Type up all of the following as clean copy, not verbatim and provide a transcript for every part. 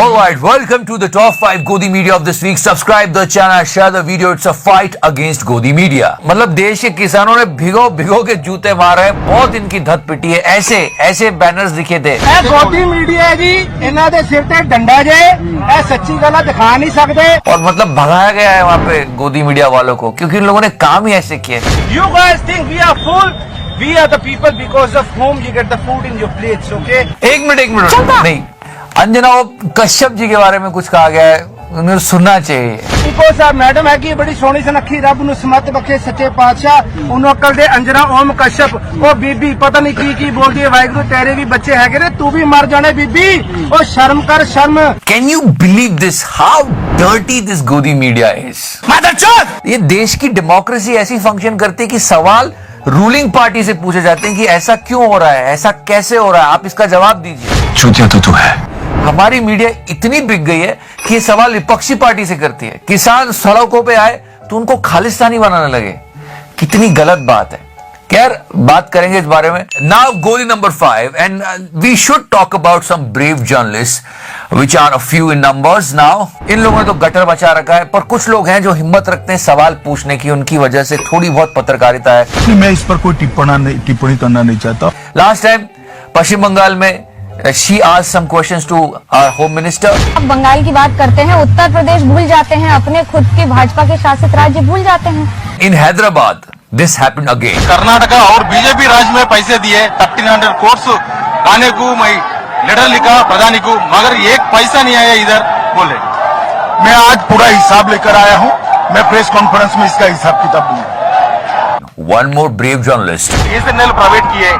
Alright, welcome to the top 5 Godi Media of this week. Subscribe the channel, share the video. It's a fight against Godi Media. मतलब देश के किसानों ने भिगो के जूते मारे, बहुत इनकी धत पिटी है। ऐसे बैनर्स दिखे थे। गोदी मीडिया जी इन्हां दे सिर ते डंडा जे ए सच्ची गल्ल दिखा नहीं सकते। और मतलब भगाया गया है वहाँ पे गोदी मीडिया वालों को, क्योंकि इन लोगों ने काम ही ऐसे किए। You guys think we are full? We are the people because of whom you get the food in your plates, okay? एक मिनट नहीं, अंजना वो कश्यप जी के बारे में कुछ कहा गया है, उन्हें सुनना चाहिए। इको साहब मैडम है कि बड़ी सोहनी सुनखी रब नु समत बखे सच्चे पातशाह उन्हों अकल दे अंजना ओम कश्यप ओ बीबी पता नहीं की बोलती है वाहिगुरु तेरे भी बच्चे है ने तू भी मर जाने बीबी ओ शर्म कर शर्म। Can you believe this how dirty this गोदी मीडिया इज। मदरचोद ये देश की डेमोक्रेसी ऐसी फंक्शन करती है कि सवाल रूलिंग पार्टी से पूछे जाते हैं कि ऐसा क्यों हो रहा है, ऐसा कैसे हो रहा है, आप इसका जवाब दीजिए। चूतिया तो तू है। हमारी मीडिया इतनी बिक गई है कि ये सवाल विपक्षी पार्टी से करती है। किसान सड़कों पे आए तो उनको खालिस्तानी बनाने लगे, कितनी गलत बात है। खैर बात करेंगे इस बारे में। नाउ गोदी number 5 and we should talk about some brave journalist which are a few in numbers now. इन लोगों ने तो गटर बचा रखा है, पर कुछ लोग हैं जो हिम्मत रखते हैं सवाल पूछने की, उनकी वजह से थोड़ी बहुत पत्रकारिता है। मैं इस पर कोई टिप्पणी करना नहीं चाहता। लास्ट टाइम पश्चिम बंगाल में she asked some questions to our home minister. अब बंगाल की बात करते हैं, उत्तर प्रदेश भूल जाते हैं, अपने खुद के भाजपा के शासित राज्य भूल जाते हैं। In Hyderabad, this happened again. Karnataka और बीजेपी राज्य में पैसे दिए 1300 करोड़ आने को, मैं लेटर लिखा प्रधानी को, मगर एक पैसा नहीं आया इधर बोले। मैं आज पूरा हिसाब लेकर आया हूँ, मैं प्रेस कॉन्फ्रेंस में इसका हिसाब किताब दूंगा। One more brave journalist. BSNL private किए,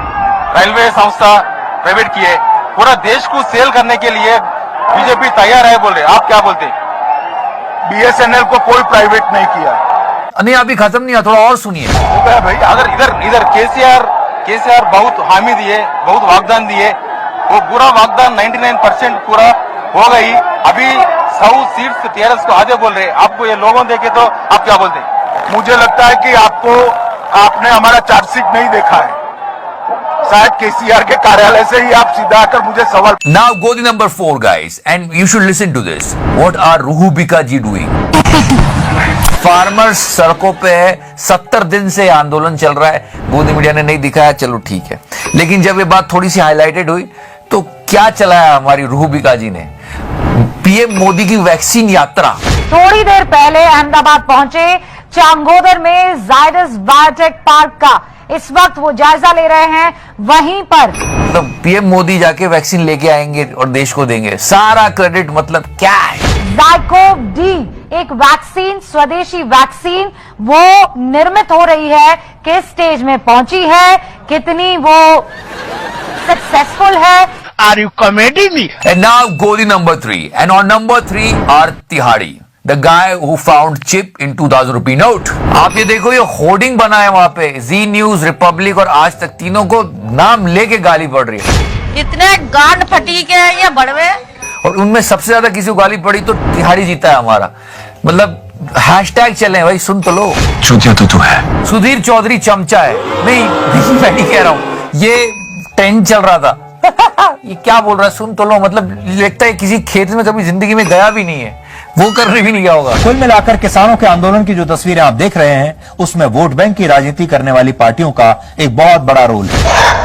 रेलवे संस्था प्राइवेट किए, पूरा देश को सेल करने के लिए बीजेपी तैयार है बोल रहे, आप क्या बोलते? BSNL को कोई प्राइवेट नहीं किया। नहीं अभी खत्म नहीं हुआ, थोड़ा और सुनिए। भाई अगर इधर केसीआर बहुत हामी दिए, बहुत वागदान दिए, वो पूरा वागदान 99% पूरा हो गई। अभी 100 सीट्स टीआरएस को आधे बोल रहे, आपको ये लोगों देखे तो आप क्या बोलते? मुझे लगता है कि आपने हमारा चार्जशीट नहीं देखा है, शायद केसीआर के कार्यालय से ही आप सीधा आकर मुझे सवाल। Now Godi number 4 guys and you should listen to this. What are Ruhubika ji doing? Farmers सड़कों पे है, 70 दिन से आंदोलन चल रहा है, गोदी मीडिया ने नहीं दिखाया, चलो ठीक है। लेकिन जब ये बात थोड़ी सी हाईलाइटेड हुई तो क्या चलाया हमारी रूहबिका जी ने? पीएम मोदी की वैक्सीन यात्रा। थोड़ी देर पहले अहमदाबाद पहुंचे चांगोदर में जायडस बायोटेक पार्क का, इस वक्त वो जायजा ले रहे हैं। वहीं पर तो पीएम मोदी जाके वैक्सीन लेके आएंगे और देश को देंगे, सारा क्रेडिट मतलब क्या है? ज़ाइकोव डी एक वैक्सीन, स्वदेशी वैक्सीन वो निर्मित हो रही है, किस स्टेज में पहुंची है, कितनी वो सक्सेसफुल है। Are you kidding me? And now Godi number 3 and on number 3 are Tihadi, the guy who found chip in 2000 rupee note. आप ये देखो, ये होर्डिंग बना है वहाँ पे, जी न्यूज, रिपब्लिक और आज तक, तीनों को नाम लेके गाली पड़ रही है। इतने गांड फटी के ये बड़वे, और उनमें सबसे ज्यादा किसी को गाली पड़ी तो तिहाड़ी जीता है हमारा। मतलब हैशटैग चले भाई, सुन तो लो। चूतिया तो तू है। सुधीर चौधरी चमचा है। नहीं मैं नहीं कह रहा हूँ, ये ट्रेंड चल रहा था। ये क्या बोल रहा है, सुन तो लो। मतलब लगता है किसी खेत में कभी जिंदगी में गया भी नहीं है, वो करने भी नहीं गया होगा। कुल मिलाकर किसानों के आंदोलन की जो तस्वीरें आप देख रहे हैं, उसमें वोट बैंक की राजनीति करने वाली पार्टियों का एक बहुत बड़ा रोल है।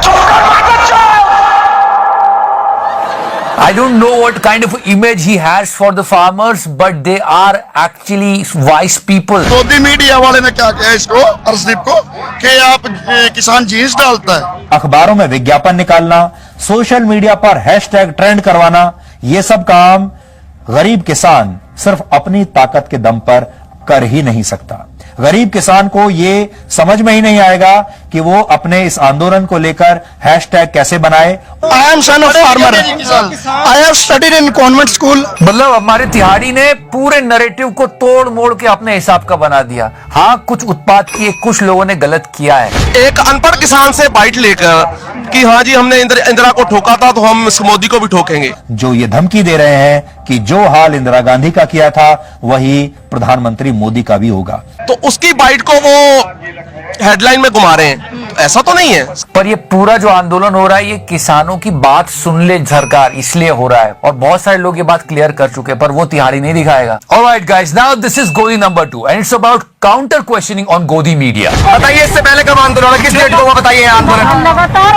I don't know what kind of image he has for the farmers, but they are actually wise people. गोदी मीडिया वाले ने क्या किया इसको, अर्शदीप को, कि आप किसान जीन्स डालता है। अखबारों में विज्ञापन निकालना, सोशल मीडिया पर हैशटैग ट्रेंड करवाना, ये सब काम गरीब किसान सिर्फ अपनी ताकत के दम पर कर ही नहीं सकता। गरीब किसान को ये समझ में ही नहीं आएगा कि वो अपने इस आंदोलन को लेकर हैशटैग कैसे बनाए। I am son of farmer, I have studied in convent school. मतलब हमारे तिहाड़ी ने पूरे नैरेटिव को तोड़ मोड़ के अपने हिसाब का बना दिया। हाँ, कुछ उत्पात किए, कुछ लोगों ने गलत किया है। एक अनपढ़ किसान से बाइट लेकर कि हाँ जी हमने इंदिरा को ठोका था तो हम मोदी को भी ठोकेंगे। जो ये धमकी दे रहे हैं कि जो हाल इंदिरा गांधी का किया था वही प्रधानमंत्री मोदी का भी होगा। तो उसकी बाइट को वो हेडलाइन में घुमा रहे हैं, ऐसा तो नहीं है। पर ये पूरा जो आंदोलन हो रहा है ये किसानों की बात सुन ले सरकार इसलिए हो रहा है, और बहुत सारे लोग ये बात क्लियर कर चुके हैं, पर वो तिहाड़ी नहीं दिखाएगा। Alright guys, now this is गोदी number 2 and it's about counter questioning on गोदी मीडिया। बताइए इससे पहले कब आंदोलन, किस डेट को हुआ, बताइए आंदोलन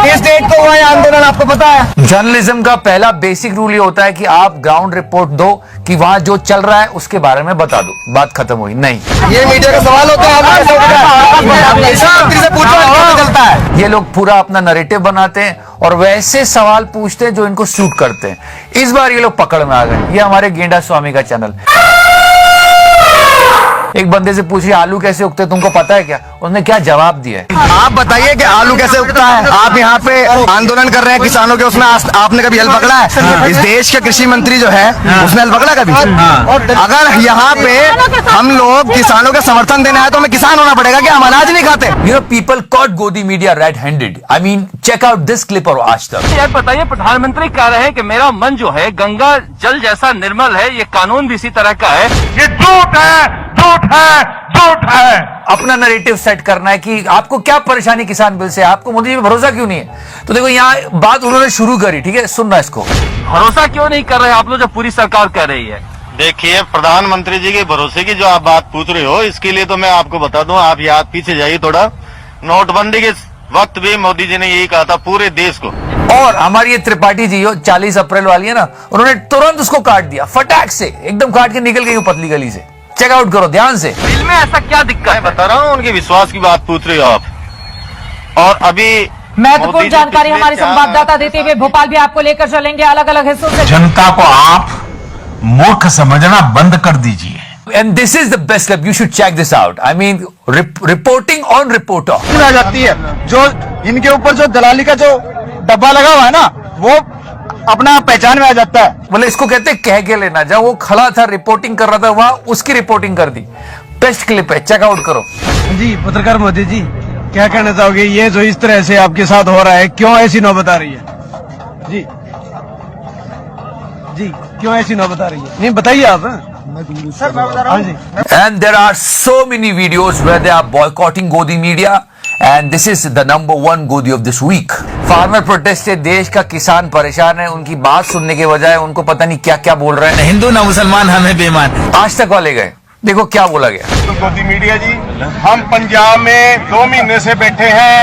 किस डेट को हुआ आंदोलन, आपको पता है? जर्नलिज्म का पहला बेसिक रूल ये होता है कि आप ग्राउंड रिपोर्ट दो कि वहां जो चल रहा है उसके बारे में बता दो, बात खत्म हुई। नहीं, ये मीडिया का सवाल होता है, से पूछो चलता है। ये लोग पूरा अपना नैरेटिव बनाते हैं और वैसे सवाल पूछते हैं जो इनको सूट करते हैं। इस बार ये लोग पकड़ में आ गए। ये हमारे गेंडा स्वामी का चैनल। एक बंदे से पूछिए आलू कैसे उगते हैं, तुमको पता है क्या? उसने क्या जवाब दिया है? आप बताइए कि आलू कैसे उगता है। आप यहाँ पे आंदोलन कर रहे हैं किसानों के, उसमें आपने कभी हल पकड़ा है? इस देश के कृषि मंत्री जो है उसने हल पकड़ा कभी? अगर यहाँ पे हम लोग किसानों का समर्थन देना है तो हमें किसान होना पड़ेगा कि हम अनाज नहीं खाते। You know, people caught Godi media red-handed. I mean, check out this clip और आज तक। यार बताइए, प्रधानमंत्री कह रहे हैं कि मेरा मन जो है गंगा जल जैसा निर्मल है, ये कानून भी इसी तरह का है। ये झूठ है, झूठ है, झूठ है। अपना नैरेटिव सेट करना है कि आपको क्या परेशानी किसान बिल से, आपको मोदी जी पे भरोसा क्यों नहीं है? तो देखो यहाँ बात उन्होंने शुरू करी, ठीक है, सुनना इसको। भरोसा क्यों नहीं कर रहे आप लोग जब पूरी सरकार कह रही है? देखिए, प्रधानमंत्री जी के भरोसे की जो आप बात पूछ रहे हो, इसके लिए तो मैं आपको बता दूं, आप याद पीछे जाइए थोड़ा। नोटबंदी के वक्त भी मोदी जी ने यही कहा था पूरे देश को। और हमारी ये त्रिपाठी जी हो 40 अप्रैल वाली है ना, उन्होंने तुरंत उसको काट दिया, फटाक से एकदम काट के निकल गई वो पतली गली से। चेकआउट करो ध्यान से। बिल में ऐसा क्या दिक्कत है? बता रहा हूँ, उनके विश्वास की बात पूछ रहे हो आप। और अभी महत्वपूर्ण जानकारी हमारे संवाददाता देते हुए भोपाल भी आपको लेकर चलेंगे अलग अलग हिस्सों से। जनता को आप मूर्ख समझना बंद कर दीजिए। And this is the best clip. You should check this out. I mean, reporting on reporter. आ जाती है जो इनके ऊपर जो दलाली का जो डब्बा लगा हुआ है ना, वो अपना पहचान में आ जाता है। बोले इसको कहते हैं कह के लेना। जब वो खड़ा था रिपोर्टिंग कर रहा था वहां उसकी रिपोर्टिंग कर दी। बेस्ट क्लिप है, चेकआउट करो। जी पत्रकार मोदी जी, क्या कहना चाहोगे? ये जो इस तरह से आपके साथ हो रहा है, क्यों ऐसी नौबत आ रही है? जी जी, क्यों ऐसी नौबत आ रही है? नहीं बताइए आप। सर मैं बता रहा हूँ। And there are so many videos where they are boycotting Godi media, and this is the number 1 Godi of this week. Farmer protest से देश का किसान परेशान है, उनकी बात सुनने के बजाय उनको पता नहीं क्या क्या बोल रहे हैं। हिंदू ना मुसलमान हमें बेईमान। आज तक वाले गए, देखो क्या बोला गया। तो गोदी मीडिया जी, हम पंजाब में 2 महीने से बैठे हैं,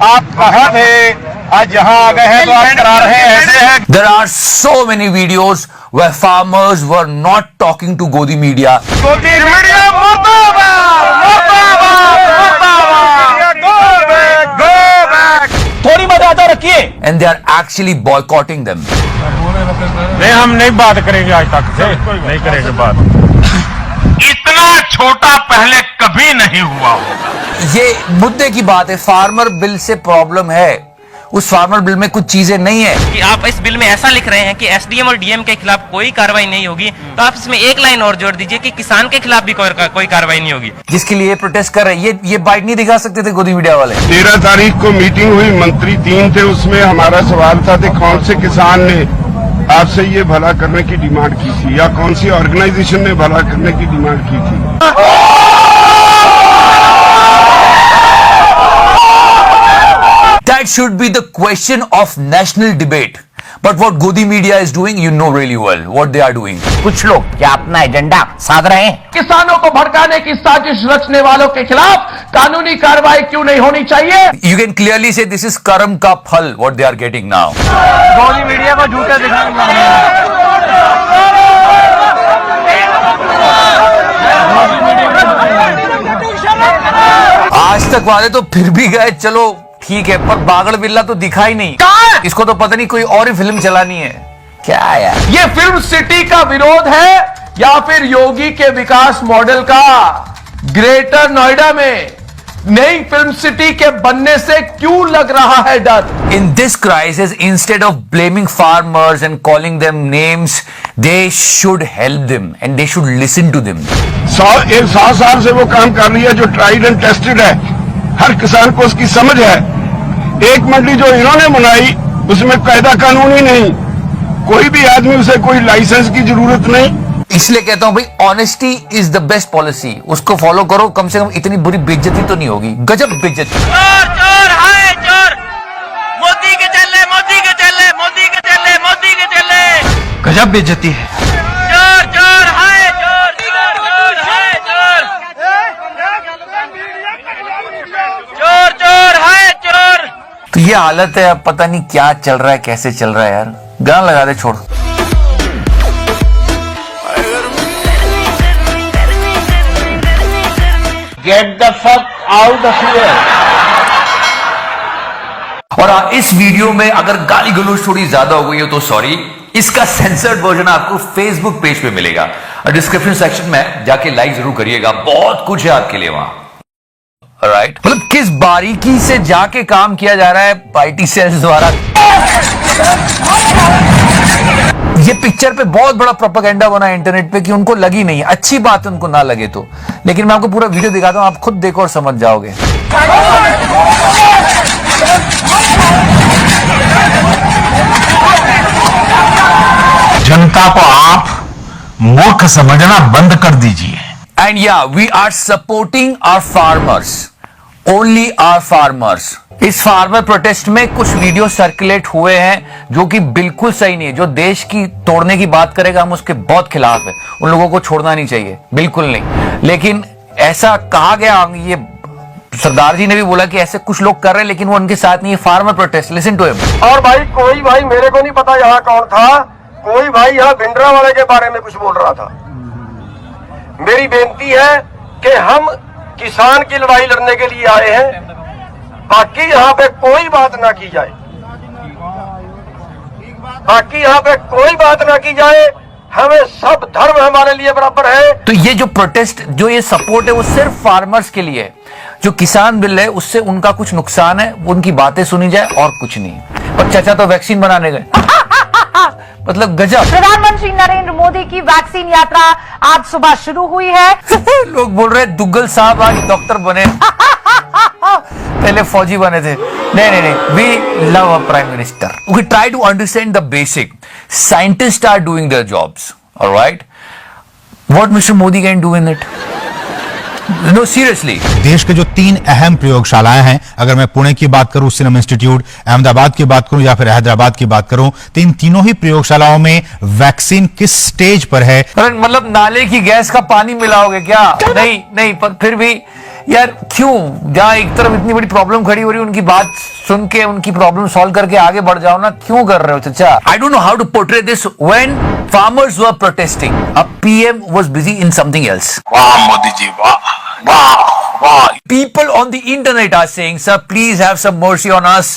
आप कहाँ थे? आज यहाँ आ गए हैं तो आप करा रहे हैं, ऐसे है। There are so many videos where farmers were not talking to Godi media. गोदी मीडिया मुर्दाबाद, मुर्दाबाद, मुर्दाबाद, go back, go back। थोड़ी मर्यादा रखिए। And they are actually boycotting them. नहीं, हम नहीं बात करेंगे, आज तक से नहीं करेंगे बात। इतना छोटा पहले कभी नहीं हुआ होगा। ये मुद्दे की बात है, फार्मर बिल से प्रॉब्लम है। उस फार्मर बिल में कुछ चीजें नहीं है कि आप इस बिल में ऐसा लिख रहे हैं कि एसडीएम और डीएम के खिलाफ कोई कार्रवाई नहीं होगी, तो आप इसमें एक लाइन और जोड़ दीजिए कि किसान के खिलाफ भी कोई कार्रवाई नहीं होगी। जिसके लिए प्रोटेस्ट कर रहे हैं। ये बाइट नहीं दिखा सकते थे गोदी मीडिया वाले। 13 तारीख को मीटिंग हुई, मंत्री 3 थे, उसमें हमारा सवाल था कि कौन से किसान ने आपसे ये भला करने की डिमांड की थी, या कौन सी ऑर्गेनाइजेशन ने भला करने की डिमांड की थी। That should be the question of national debate. But what Godi media is doing, you know really well what they are doing. कुछ लोग क्या अपना एजेंडा साध रहे हैं? किसानों को भड़काने की साजिश रचने वालों के खिलाफ कानूनी कार्रवाई क्यों नहीं होनी चाहिए? You can clearly say this is कर्म का फल what they are getting now. गोदी मीडिया को झूठा दिखाना। आज तक वाले तो फिर भी गए, चलो ठीक है, पर बागड़ बिल्ला तो दिखा ही नहीं। इसको तो पता नहीं कोई और ही फिल्म चलानी है क्या यार। ये फिल्म सिटी का विरोध है या फिर योगी के विकास मॉडल का? ग्रेटर नोएडा में नई फिल्म सिटी के बनने से क्यों लग रहा है डर? In this crisis, instead of blaming farmers and calling them names, they should help them and they should listen to them. 100 साल से वो काम कर रही है जो ट्राइड एंड टेस्टेड है, हर किसान को उसकी समझ है। एक मंडी जो इन्होंने बनाई उसमें कायदा कानून ही नहीं, कोई भी आदमी उसे कोई लाइसेंस की जरूरत नहीं। इसलिए कहता हूं भाई, honesty is the best policy, उसको फॉलो करो, कम से कम इतनी बुरी बेइज्जती तो नहीं होगी। गजब बेइज्जती। चोर चोर हाय चोर, मोदी के चले, मोदी के चले, मोदी के चले, मोदी के चले। गजब बेइज्जती है। चोर चोर हाय चोर, चोर चोर हाय चोर, चोर चोर हाय चोर। तो ये हालत है, अब पता नहीं क्या चल रहा है, कैसे चल रहा है यार। गाना लगा दे, छोड़। Get the fuck out of here. और इस वीडियो में अगर गाली गलौज थोड़ी ज्यादा हो गई हो तो सॉरी, इसका सेंसर्ड वर्जन आपको फेसबुक पेज पे मिलेगा और डिस्क्रिप्शन सेक्शन में जाके लाइक जरूर करिएगा, बहुत कुछ है आपके लिए वहां। राइट, मतलब किस बारीकी से जाके काम किया जा रहा है पार्टी सेल्स द्वारा। ये पिक्चर पे बहुत बड़ा प्रोपेगेंडा बना है इंटरनेट पे कि उनको लगी नहीं, अच्छी बात है उनको ना लगे तो, लेकिन मैं आपको पूरा वीडियो दिखाता हूं, आप खुद देखो और समझ जाओगे। जनता को आप मूर्ख समझना बंद कर दीजिए। And yeah we are supporting our farmers, only our farmers. इस फार्मर प्रोटेस्ट में कुछ वीडियो सर्कुलेट हुए हैं जो कि बिल्कुल सही नहीं है। जो देश की तोड़ने की बात करेगा हम उसके बहुत खिलाफ है, उन लोगों को छोड़ना नहीं चाहिए, बिल्कुल नहीं। लेकिन ऐसा कहा गया, ये सरदार जी ने भी बोला कि ऐसे कुछ लोग कर रहे हैं, लेकिन वो उनके साथ नहीं है। Farmer protest, listen to him. और भाई कोई भाई, मेरे को नहीं पता यहाँ कौन था, कोई भाई यहाँ भिंडरा वाले के बारे में कुछ बोल रहा था। मेरी बेनती है कि हम किसान की लड़ाई लड़ने के लिए आए हैं, बाकी यहाँ पे कोई बात ना की जाए, बाकी यहाँ पे कोई बात ना की जाए। हमें सब धर्म हमारे लिए बराबर है। तो ये जो प्रोटेस्ट, जो ये सपोर्ट है, वो सिर्फ फार्मर्स के लिए है। जो किसान बिल है उससे उनका कुछ नुकसान है, उनकी बातें सुनी जाए और कुछ नहीं। और चाचा तो वैक्सीन बनाने गए। मतलब गजब। प्रधानमंत्री नरेंद्र मोदी की वैक्सीन यात्रा आज सुबह शुरू हुई है। लोग बोल रहे हैं दुग्गल साहब आज डॉक्टर बने। पहले फौजी बने थे। नहीं, we love a prime minister. We try to understand the basic. Scientist are doing their jobs, alright? What mister Modi can do in it? No, seriously. देश के जो 3 अहम प्रयोगशालाएं हैं, अगर मैं पुणे की बात करूं सीरम इंस्टीट्यूट, अहमदाबाद की बात करूं या फिर हैदराबाद की बात करूं, तो इन तीनों ही प्रयोगशालाओं में वैक्सीन किस स्टेज पर है? मतलब नाले की गैस का पानी मिलाओगे क्या? नहीं, पर फिर भी यार क्यों, जहां एक तरफ इतनी बड़ी प्रॉब्लम खड़ी हो रही है, उनकी बात सुन के उनकी प्रॉब्लम सॉल्व करके आगे बढ़ जाओ ना, क्यों कर रहे हो चाचा? I don't know how to portray this. When farmers were protesting, a PM was busy in something else. वाह मोदी जी, वाह वाह वाह। People on the internet are saying, sir, please have some mercy on us.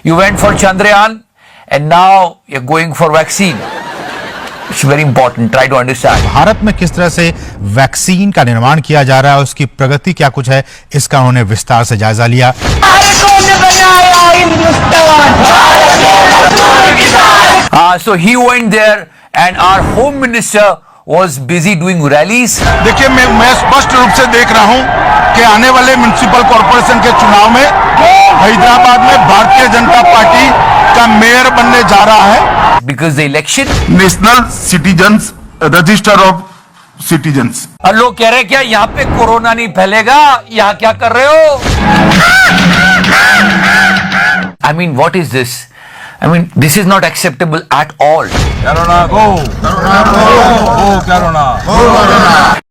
You went for Chandrayaan and now you're going for vaccine. It's very important. Try to understand. Bharat में किस तरह से vaccine का निर्माण किया जा रहा है, उसकी प्रगति क्या कुछ है, इसका उन्होंने विस्तार से जायजा लिया। So he went there and our home minister was busy doing rallies. देखिए, मैं स्पष्ट रूप से देख रहा हूं कि आने वाले म्युनिसिपल कॉर्पोरेशन के चुनाव में हैदराबाद में भारतीय जनता पार्टी का मेयर बनने जा रहा है। Because the election, national citizens register of citizens. और लोग कह रहे हैं क्या यहाँ पे कोरोना नहीं फैलेगा? यहाँ क्या कर रहे हो? I mean, what is this? I mean, this is not acceptable at all. Corona go! Corona go! Go! Corona!